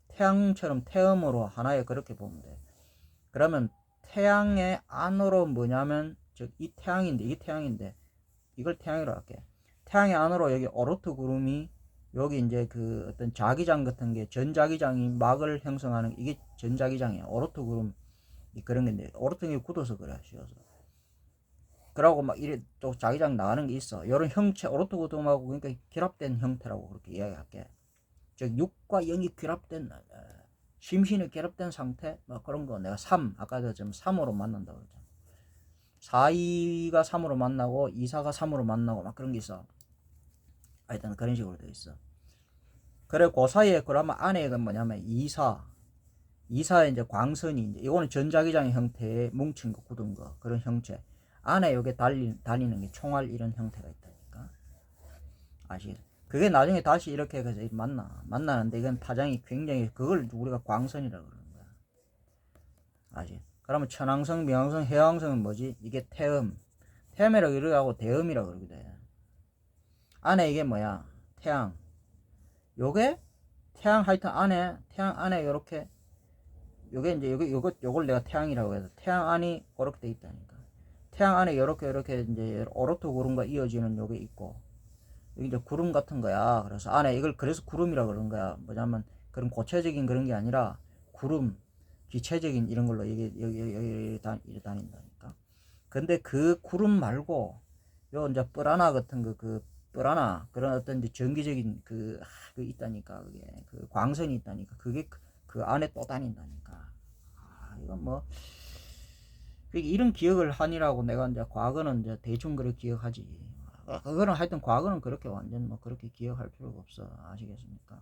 태양처럼 태음으로 하나에 그렇게 보면 돼. 그러면 태양의 안으로 뭐냐면 즉 이 태양인데 이게 태양인데 이걸 태양이라고 할게. 태양의 안으로 여기 오르트 구름이 여기 이제 그 어떤 자기장 같은 게 전자기장이 막을 형성하는 이게 전자기장이야. 오르트 구름 그런 건데 오르트 게 굳어서 그래 씌어서. 그러고 막 이래 또 자기장 나가는 게 있어. 이런 형체 오르트 구름하고 그러니까 결합된 형태라고 그렇게 이야기할게. 즉 6과 0이 결합된 심신이 결합된 상태 뭐 그런 거 내가 3 아까도 좀 3으로 만난다고 그랬잖아. 4, 2가 3으로 만나고 2, 4가 3으로 만나고 막 그런 게 있어. 하여튼 그런 식으로 돼 있어. 그래 그 사이에 그러면 안에가 뭐냐면 2, 4에 이제 광선이 이제 이거는 전자기장의 형태의 뭉친 거 굳은 거 그런 형체. 안에 여기 달리는 게 총알 이런 형태가 있다니까. 아시겠어? 그게 나중에 다시 이렇게 해서 만나는데 이건 파장이 굉장히 그걸 우리가 광선이라고 그러는 거야. 아시겠어? 그러면 천왕성, 명왕성, 해왕성은 뭐지? 이게 태음이라고 이러고 대음이라고 그러기도 해. 안에 이게 뭐야? 태양. 요게 태양 하여튼 태양 안에 요렇게 요게 이제 요걸 내가 태양이라고 해서 태양 안이 그렇게 돼 있다니까. 태양 안에 요렇게 이제 오르트 구름과 이어지는 요게 있고 여기 이제 구름 같은 거야. 그래서 안에 이걸 그래서 구름이라고 그러는 거야. 뭐냐면 그런 고체적인 그런 게 아니라 구름, 기체적인 이런 걸로 여기 다닌다니까. 근데 그 구름 말고 요 이제 뿔하나 같은 그 뿔하나 그런 어떤 이제 전기적인 그 있다니까. 그게 그 광선이 있다니까. 그게 그 안에 또 다닌다니까. 이건 뭐 이런 기억을 하니라고 내가 이제 과거는 이제 대충 그렇게 기억하지. 그거는 하여튼 과거는 그렇게 완전 뭐 그렇게 기억할 필요가 없어. 아시겠습니까?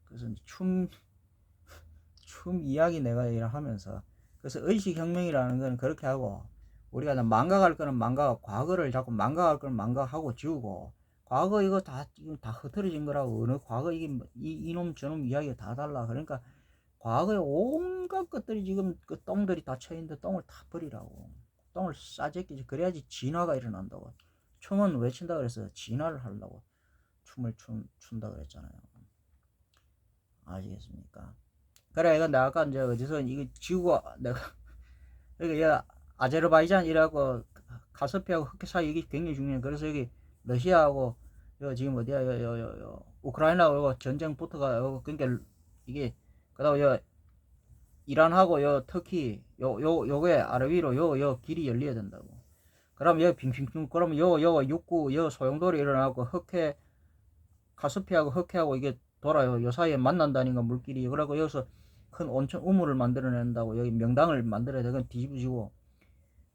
그래서 춤 이야기 내가 하면서 그래서 의식혁명이라는 건 그렇게 하고 우리가 망각할 거는 망각, 과거를 자꾸 망각할 거는 망각하고 지우고 과거 이거 다 흐트러진 거라고 어느 과거 이게 이놈 저놈 이야기가 다 달라. 그러니까 과거에 온갖 것들이 지금 그 똥들이 다 쳐있는데 똥을 다 버리라고. 똥을 싸제끼지. 그래야지 진화가 일어난다고. 춤은 왜 춘다 그랬어요? 진화를 하려고 춤을 춘다 그랬잖아요. 아시겠습니까? 그래 이거 내가 아까 이제 어디서 이거 지구가 내가 여기 아제르바이잔이라고 카스피하고 흑해 사이 이게 굉장히 중요해. 그래서 여기 러시아하고 요 지금 어디야 요 우크라이나하고 전쟁 부터가 그러니까 이게 그다음 요 이란하고 요 터키 요게 아래 위로 요 길이 열려야 된다고. 그럼 요 빙빙빙 그러면 요 육구 요 소용돌이 일어나고 흑해 카스피하고 흑해하고 이게 돌아요. 요 사이에 만난다니까 물길이. 그러고 여기서 큰 온천 우물을 만들어낸다고. 여기 명당을 만들어야 돼. 그건 뒤집어지고.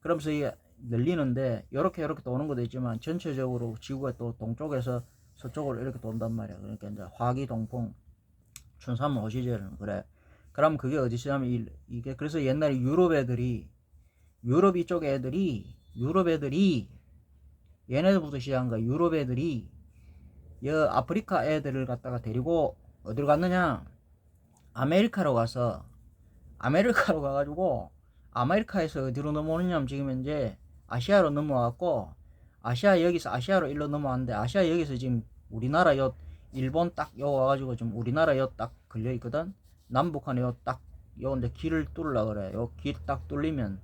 그러면서 이게 늘리는데 요렇게 또 오는 것도 있지만 전체적으로 지구가 또 동쪽에서 서쪽으로 이렇게 돈단 말이야. 그러니까 이제 화기동풍 춘삼 호시절은 그래. 그럼 그게 어디서냐면 이게 그래서 옛날에 유럽 이쪽 유럽 애들이 얘네들부터 시작한 거야. 유럽 애들이 아프리카 애들을 갖다가 데리고 어디로 갔느냐? 아메리카로 가가지고 아메리카에서 어디로 넘어오느냐면 지금 현재 아시아로 넘어왔고 여기서 아시아로 일로 넘어왔는데 아시아 여기서 지금 우리나라 일본 딱 와가지고 지금 우리나라 딱 걸려 있거든. 남북한에 딱 이제 길을 뚫으려 그래. 길 딱 뚫리면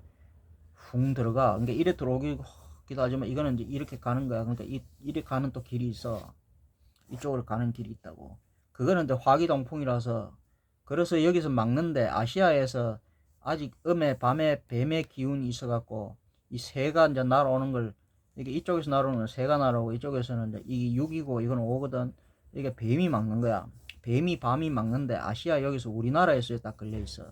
붕 들어가. 그러니까 이래 들어오기도 하지만 이거는 이제 이렇게 가는 거야. 그러니까 이렇게 가는 또 길이 있어. 이쪽으로 가는 길이 있다고. 그거는 이제 화기동풍이라서 그래서 여기서 막는데 아시아에서 아직 밤에 뱀의 기운이 있어갖고 이 새가 이제 날아오는 걸 이게 이쪽에서 날아오는 건 새가 날아오고 이쪽에서는 이제 이게 6이고 이건 5거든. 이게 뱀이 막는 거야. 밤이 막는데 아시아 여기서 우리나라에서 딱 걸려 있어.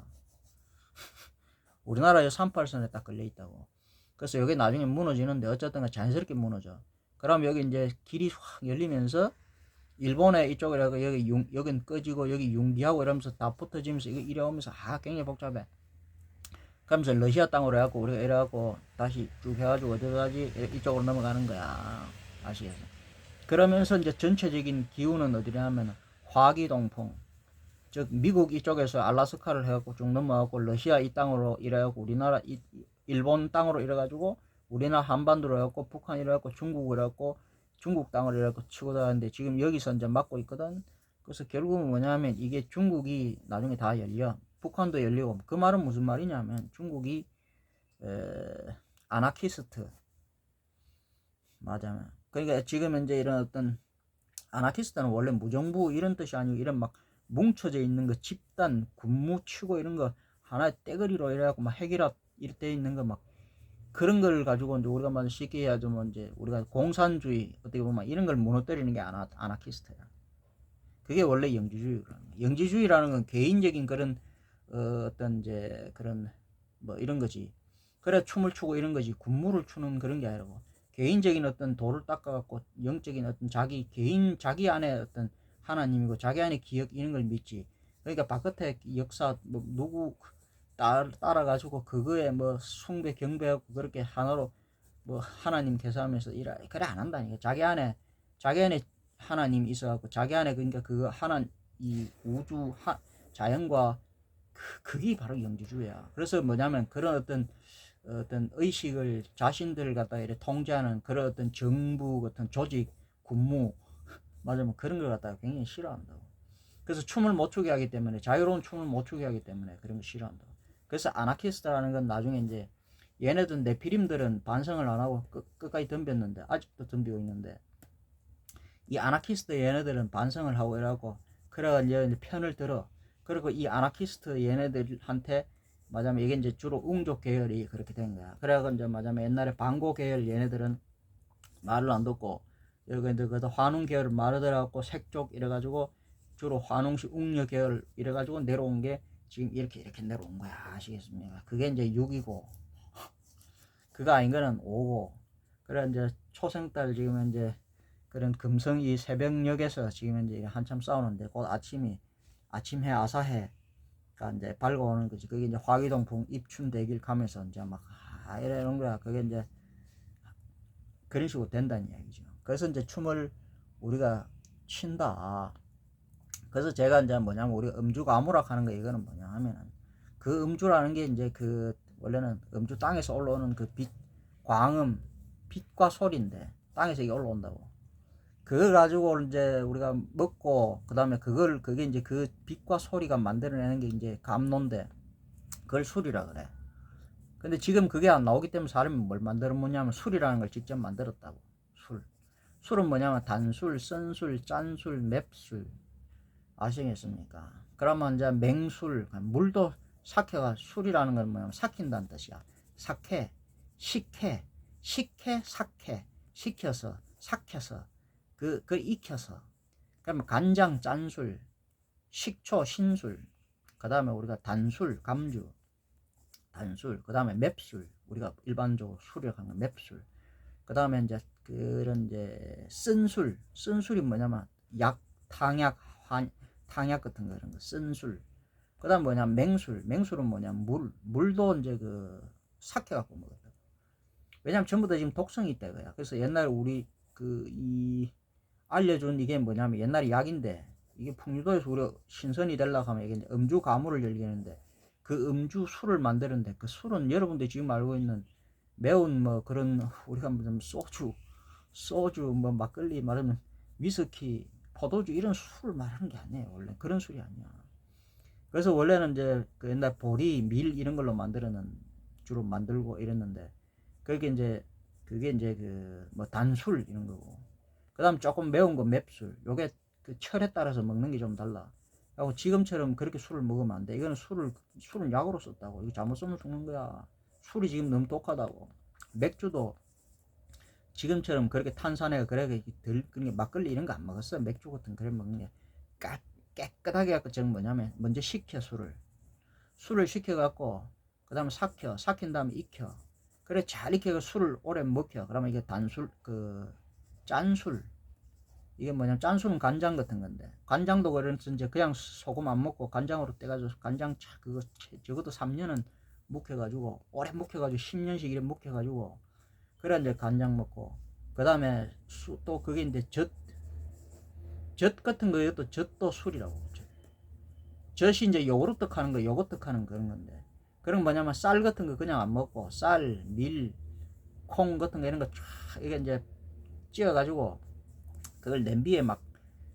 우리나라에 38선에 딱 걸려 있다고. 그래서 여기 나중에 무너지는데 어쨌든 자연스럽게 무너져. 그럼 여기 이제 길이 확 열리면서 일본의 이쪽이라고 여긴 꺼지고 여기 융기하고 이러면서 다 붙어지면서 이래 오면서 굉장히 복잡해. 그러면서 러시아 땅으로 해갖고 우리가 이래갖고 다시 쭉 해가지고 어디 가지 이쪽으로 넘어가는 거야. 아시겠어? 그러면서 이제 전체적인 기후는 어디냐면 화기동풍. 즉 미국 이쪽에서 알라스카를 해갖고 쭉 넘어가고 러시아 이 땅으로 이래갖고 우리나라 일본 땅으로 이래가지고 우리나라 한반도로 해갖고 북한 이래갖고 중국 이래갖고 중국 땅을 이래갖고 치고 다니는데 지금 여기서 이제 막고 있거든. 그래서 결국은 뭐냐면 이게 중국이 나중에 다 열려. 북한도 열리고. 그 말은 무슨 말이냐면 중국이 아나키스트 맞아요. 그러니까 지금 현재 이런 어떤 아나키스트는 원래 무정부 이런 뜻이 아니고 이런 막 뭉쳐져 있는 거 집단 군무 치고 이런 거 하나의 떼거리로 이래갖고 막 핵이라 이렇게 있는 거 막 그런 걸 가지고 이제 우리가 말 쉽게 해야좀 이제 우리가 공산주의 어떻게 보면 이런 걸 무너뜨리는 게 아나키스트야. 그게 원래 영지주의라는 건 개인적인 그런 어떤 이제 그런 뭐 이런 거지. 그래 춤을 추고 이런 거지. 군무를 추는 그런 게 아니고 개인적인 어떤 도를 닦아갖고 영적인 어떤 자기 안에 어떤 하나님이고 자기 안에 기억 이런 걸 믿지. 그러니까 바깥에 역사 뭐 누구 따라가지고 그거에 뭐 숭배 경배하고 그렇게 하나로 뭐 하나님 계산하면서 이래 그래 안 한다니까. 자기 안에 하나님이 있어갖고 자기 안에 그러니까 그 하나 이 우주 자연과 그게 바로 영지주의야. 그래서 뭐냐면 그런 어떤 의식을 자신들을 갖다 이렇게 통제하는 그런 어떤 정부 같은 조직 군무 맞으면 그런 걸 갖다가 굉장히 싫어한다고. 그래서 춤을 못 추게 하기 때문에 자유로운 춤을 못 추게 하기 때문에 그런 거 싫어한다고. 그래서 아나키스트라는 건 나중에 이제 얘네들 네피림들은 반성을 안 하고 끝까지 덤볐는데 아직도 덤비고 있는데 이 아나키스트 얘네들은 반성을 하고 이러고 그래가지고 편을 들어. 그리고 이 아나키스트 얘네들한테 맞아면 이게 이제 주로 웅족 계열이 그렇게 된 거야. 그래가지고 이제 맞아면 옛날에 반고 계열 얘네들은 말을 안 듣고 여기 이제 그 환웅 계열 말을 들어갖고 색족 이래가지고 주로 환웅식 웅녀 계열 이래가지고 내려온 게 지금 이렇게 내려온 거야. 아시겠습니까? 그게 이제 6이고 그거 아닌 거는 5고 그래 이제 초생달 지금 이제 그런 금성이 새벽녘에서 지금 이제 한참 싸우는데 곧 아침해 아사해가 이제 밝아오는 거지. 그게 이제 화기동풍 입춘대길 가면서 이제 막 이러는 거야. 그게 이제 그런 식으로 된다는 이야기죠. 그래서 이제 춤을 우리가 춘다. 그래서 제가 이제 뭐냐면 우리 음주가무락 하는 거 이거는 뭐냐 하면은 그 음주라는 게 이제 그 원래는 음주 땅에서 올라오는 그 광음 빛과 소리인데 땅에서 이게 올라온다고. 그걸 가지고 이제 우리가 먹고 그다음에 그게 이제 그 빛과 소리가 만들어내는 게 이제 감노인데 그걸 술이라 그래. 근데 지금 그게 안 나오기 때문에 사람이 뭘 만들어 먹냐면 술이라는 걸 직접 만들었다고. 술은 뭐냐면 단술, 쓴술, 짠술, 맵술 아시겠습니까? 그러면 이제 맹술, 물도 사케가 술이라는 건 뭐냐면 삭힌다는 뜻이야. 사케, 식혜, 사케, 식혀서, 삭혀서, 그걸 익혀서. 그러면 간장, 짠술, 식초, 신술, 그 다음에 우리가 단술, 감주, 단술, 그 다음에 맵술, 우리가 일반적으로 술이라고 하는 맵술, 그 다음에 이제 그런 이제 쓴술이 뭐냐면 탕약, 탕약 같은 거 이런 거 쓴술. 그 다음 뭐냐면 맹술은 뭐냐면 물도 이제 그 삭혀갖고 먹었다. 왜냐면 전부 다 지금 독성이 있다 이거야. 그래서 옛날에 우리 이 알려준 이게 뭐냐면 옛날에 약인데 이게 풍류도에서 우리가 신선이 되려고 하면 이게 음주 가무를 열리는데 그 음주 술을 만드는데 그 술은 여러분들이 지금 알고 있는 매운 뭐 그런 우리가 무슨 소주 뭐 막걸리 말하면 위스키 포도주 이런 술을 말하는 게 아니에요. 원래 그런 술이 아니야. 그래서 원래는 이제 그 옛날 보리 밀 이런 걸로 주로 만들고 이랬는데 그게 이제 그 뭐 단술 이런 거고 그 다음 조금 매운 거 맵술 요게 그 철에 따라서 먹는 게 좀 달라. 하고 지금처럼 그렇게 술을 먹으면 안 돼. 이거는 술은 약으로 썼다고. 이거 잘못 쓰면 죽는 거야. 술이 지금 너무 독하다고. 맥주도 지금처럼 그렇게 탄산에 그렇게 그러니까 막걸리 이런 거 안 먹었어. 맥주 같은 그런 먹는 게 깨끗하게 갖고 저는 뭐냐면 먼저 식혀 술을 식혀갖고 그 다음에 삭힌 다음에 익혀. 그래 잘 익혀서 술을 오래 먹혀. 그러면 이게 짠술. 이게 뭐냐면 짠술은 간장 같은 건데 간장도 그래서 이제 그냥 소금 안 먹고 간장으로 떼가지고 간장 그거 적어도 3년은 묵혀가지고 오래 묵혀가지고 10년씩 이래 묵혀가지고 그래 이제 간장 먹고 그 다음에 또 그게 이제 젖 같은 거에도 젖도 술이라고. 젖이 이제 요구르트 하는 거 요거트 하는 그런 건데 그런 뭐냐면 쌀 같은 거 그냥 안 먹고 쌀, 밀, 콩 같은 거 이런 거 쫙 이게 이제 찌어가지고 그걸 냄비에 막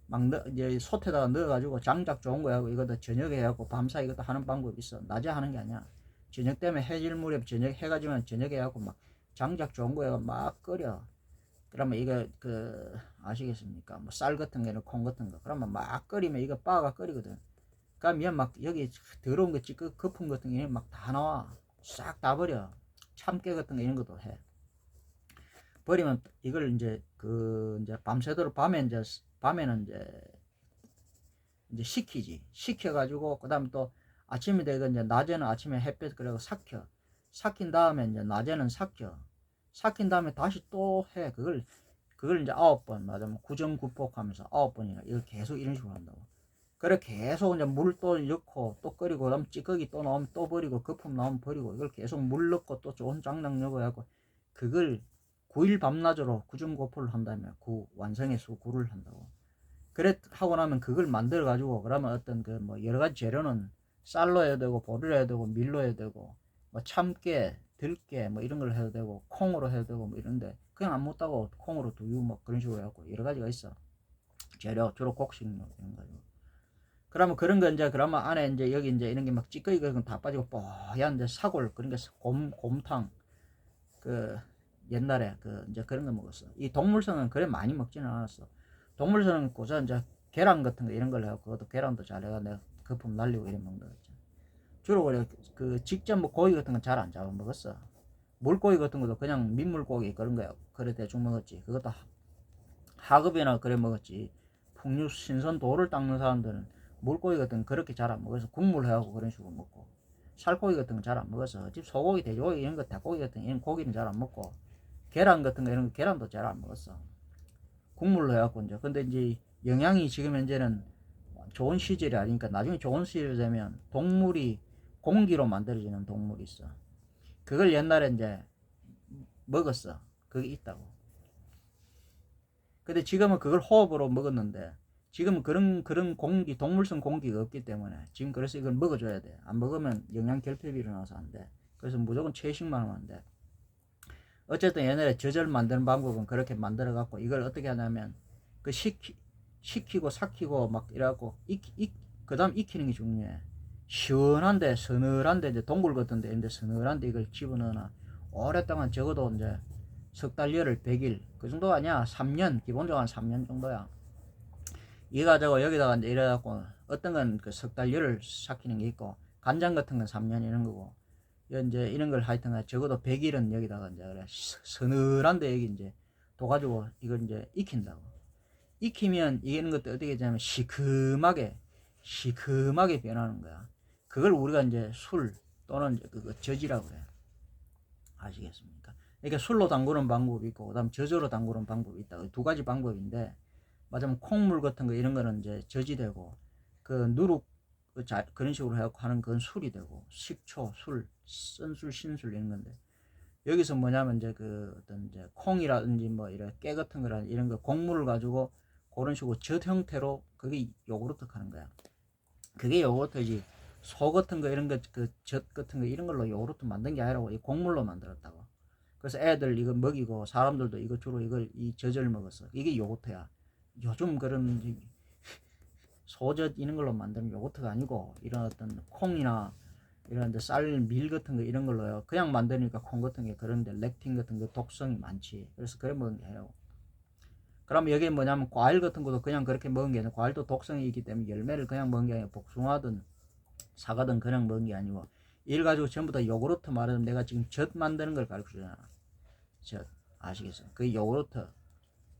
막 이제 솥에다가 넣어가지고 장작 좋은 거 하고 이것도 저녁에 해갖고 밤사 이것도 하는 방법이 있어. 낮에 하는 게 아니야. 저녁 때문에 해질 무렵 저녁 해가 지면 저녁에 해갖고 막 장작 좋은 거 해가 막 끓여. 그러면 이거 아시겠습니까? 뭐 쌀 같은 거는 콩 같은 거. 그러면 막 끓이면 이거 빠가 끓이거든. 그러면 막 여기 더러운 거 찌꺼 거품 같은 게 막 다 나와. 싹 다 버려. 참깨 같은 거 이런 것도 해. 버리면 이걸 이제 이제 밤새도록 밤에는 이제 식히지. 식혀가지고 그다음 또 아침이 되고 이제 낮에는 아침에 햇볕 그리고 삭힌 다음에 이제 낮에는 삭힌 다음에 다시 또 해. 그걸 이제 9번 맞으면 구정구폭하면서 9번이나 이걸 계속 이런 식으로 한다고. 그래 계속 이제 물 또 넣고 또 끓이고 그다음 찌꺼기 또 나오면 또 버리고 거품 나오면 버리고 이걸 계속 물 넣고 또 좋은 장작 넣고 해갖고 그걸 9일 밤낮으로 구중고포를 한다면 완성의 수 9를 한다고. 그래 하고 나면 그걸 만들어 가지고 그러면 어떤 뭐 여러 가지 재료는 쌀로 해야 되고 보리로 해야 되고 밀로 해야 되고 뭐 참깨, 들깨 뭐 이런 걸 해도 되고 콩으로 해도 되고 뭐 이런데 그냥 안 먹다고 콩으로 두유 뭐 그런 식으로 해갖고 여러 가지가 있어. 재료 주로 곡식류 이런 가지고. 그러면 그런 거 이제 그러면 안에 이제 여기 이제 이런 게 막 찌꺼기 그런 다 빠지고 뽀얀 이제 사골 그런 게 곰탕 옛날에 이제 그런 거 먹었어. 이 동물성은 그래 많이 먹지는 않았어. 동물성은 고작 이제 계란 같은 거 이런 걸 해갖고 그것도 계란도 잘 해가 내가 거품 날리고 이런 먹는 거지. 주로 그래 직접 뭐 고기 같은 건 잘 안 잡아 먹었어. 물고기 같은 것도 그냥 민물고기 그런 거야. 그래 대충 먹었지. 그것도 하급이나 그래 먹었지. 풍류 신선 돌을 닦는 사람들은 물고기 같은 건 그렇게 잘 안 먹어서 국물 해갖고 그런 식으로 먹고 살코기 같은 건 잘 안 먹어서 집 소고기 돼지고기 이런 거 닭고기 같은 이런 고기는 잘 안 먹고 계란 같은 거 이런 거 계란도 잘 안 먹었어. 국물로 해갖고 이제 근데 이제 영양이 지금 현재는 좋은 시절이 아니니까 나중에 좋은 시절이 되면 동물이 공기로 만들어지는 동물이 있어. 그걸 옛날에 이제 먹었어. 그게 있다고. 근데 지금은 그걸 호흡으로 먹었는데 지금 그런 공기 동물성 공기가 없기 때문에 지금 그래서 이걸 먹어줘야 돼. 안 먹으면 영양 결핍이 일어나서 안 돼. 그래서 무조건 채식만 하면 안 돼. 어쨌든 옛날에 젖을 만드는 방법은 그렇게 만들어 갖고 이걸 어떻게 하냐면 식히고 삭히고 막 이래갖고 그 다음 익히는 게 중요해. 시원한데 서늘한데 이제 동굴 같은 데 있는데 서늘한데 이걸 집어넣어놔. 오랫동안 적어도 이제 석 달, 열흘, 100일 그 정도 아니야. 3년 기본적으로 한 3년 정도야. 이 가지고 여기다가 이제 이래갖고 어떤 건 그 석 달, 열흘 삭히는 게 있고 간장 같은 건 3년 이런 거고 이제 이런 걸 하여튼 적어도 100일은 여기다가 이제 그래 서늘한데 여기 이제 둬가지고 이걸 이제 익힌다고. 익히면 이기는 것도 어떻게 되냐면 시큼하게 변하는 거야. 그걸 우리가 이제 술 또는 그거 젖이라고 그래. 아시겠습니까? 그러니까 술로 담그는 방법이 있고 그다음 젖으로 담그는 방법이 있다. 두 가지 방법인데 맞으면 콩물 같은 거 이런 거는 이제 젖이 되고 누룩 그런 식으로 해갖고 하는 건 술이 되고 식초, 술, 쓴술, 신술 이런 건데 여기서 뭐냐면 이제 어떤 이제 콩이라든지 뭐 이런 깨 같은 거라 이런 거 곡물을 가지고 그런 식으로 젖 형태로 그게 요구르트 하는 거야. 그게 요구르트지. 소 같은 거 이런 거 젖 같은 거 이런 걸로 요구르트 만든 게 아니라고 이 곡물로 만들었다고. 그래서 애들 이거 먹이고 사람들도 이거 주로 이 젖을 먹었어. 이게 요구르트야. 요즘 그런 소젖 이런 걸로 만드는 요거트가 아니고 이런 어떤 콩이나 이런 쌀, 밀 같은 거 이런 걸로요. 그냥 만드니까 콩 같은 게 그런데 렉틴 같은 거 독성이 많지. 그래서 그래 먹은 게 아니라고. 그럼 여기 뭐냐면 과일 같은 것도 그냥 그렇게 먹은 게 아니라 과일도 독성이 있기 때문에 열매를 그냥 먹은 게 아니라 복숭아든 사과든 그냥 먹은 게 아니고 이걸 가지고 전부 다 요구르트 말하면 내가 지금 젖 만드는 걸 가르쳐 주잖아. 젖 아시겠어요? 그 요구르트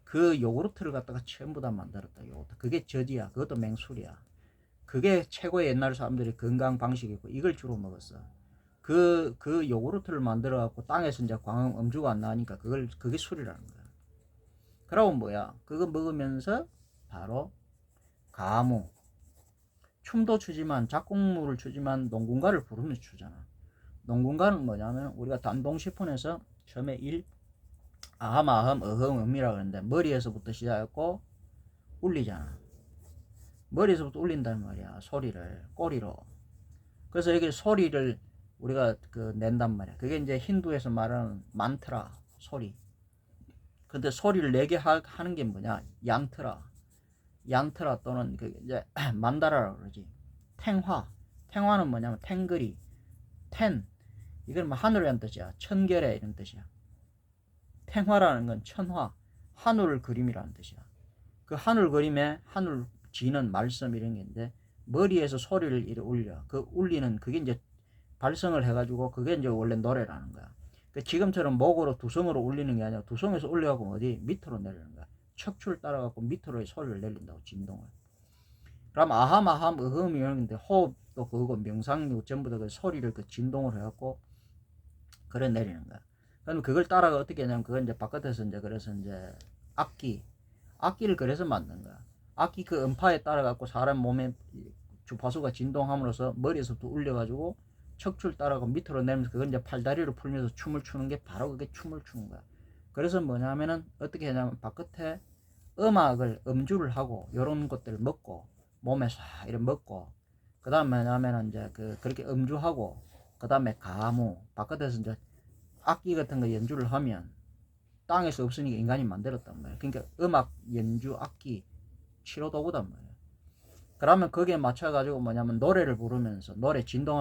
그 요구르트를 갖다가 전부 다 만들었다. 요구르트. 그게 젖이야. 그것도 맹술이야. 그게 최고의 옛날 사람들이 건강 방식이고 이걸 주로 먹었어. 그 요구르트를 만들어 갖고 땅에서 이제 광음 음주가 안 나니까 그게 술이라는 거야. 그러면 뭐야? 그거 먹으면서 바로 가무 춤도 추지만 작곡물을 추지만 농군가를 부르면서 추잖아. 농군가는 뭐냐면 우리가 단동시폰에서 처음에 아함 아함 어흠 음이라고 하는데 머리에서부터 시작했고 울리잖아. 머리에서부터 울린단 말이야. 소리를 꼬리로. 그래서 여기 소리를 우리가 낸단 말이야. 그게 이제 힌두에서 말하는 만트라 소리. 근데 소리를 내게 하는 게 뭐냐? 얀트라. 얀트라 또는 그 이제 만다라라고 그러지. 탱화는 뭐냐면 탱그리, 이건 뭐 하늘이라는 뜻이야. 천결에 이런 뜻이야. 탱화라는 건 천화, 하늘 그림이라는 뜻이야. 그 하늘 그림에 하늘 지는 말씀 이런 게 있는데 머리에서 소리를 이렇게 울려. 그 울리는 그게 이제 발성을 해가지고 그게 이제 원래 노래라는 거야. 그 지금처럼 목으로 두성으로 울리는 게 아니라 두성에서 울려갖고 어디 밑으로 내리는 거야. 척추를 따라갖고 밑으로 소리를 내린다고 진동을. 그럼 아함, 으흠 이런 게 호흡도 그거고 명상이고 전부 다 그 소리를 그 진동을 해갖고 그래 내리는 거야. 그럼 그걸 따라가 어떻게 하냐면 그건 이제 바깥에서 이제 그래서 이제 악기를 그래서 만든 거야. 악기 그 음파에 따라갖고 사람 몸에 주파수가 진동함으로써 머리에서부터 울려가지고 척추를 따라가 밑으로 내면서 그건 이제 팔다리를 풀면서 춤을 추는 게 바로 그게 춤을 추는 거야. 그래서 뭐냐면은 어떻게 하냐면 바깥에 음악을 음주를 하고 요런 것들을 먹고 몸에 싹 이렇게 먹고 그 다음에 뭐냐면은 이제 그렇게 음주하고 그 다음에 가무 바깥에서 이제 악기 같은 거 연주를 하면 땅에서 없으니까 인간이 만들었단 말이야. 그러니까 음악 연주 악기 치료도구단 말이야. 그러면 거기에 맞춰가지고 뭐냐면 노래를 부르면서 노래 진동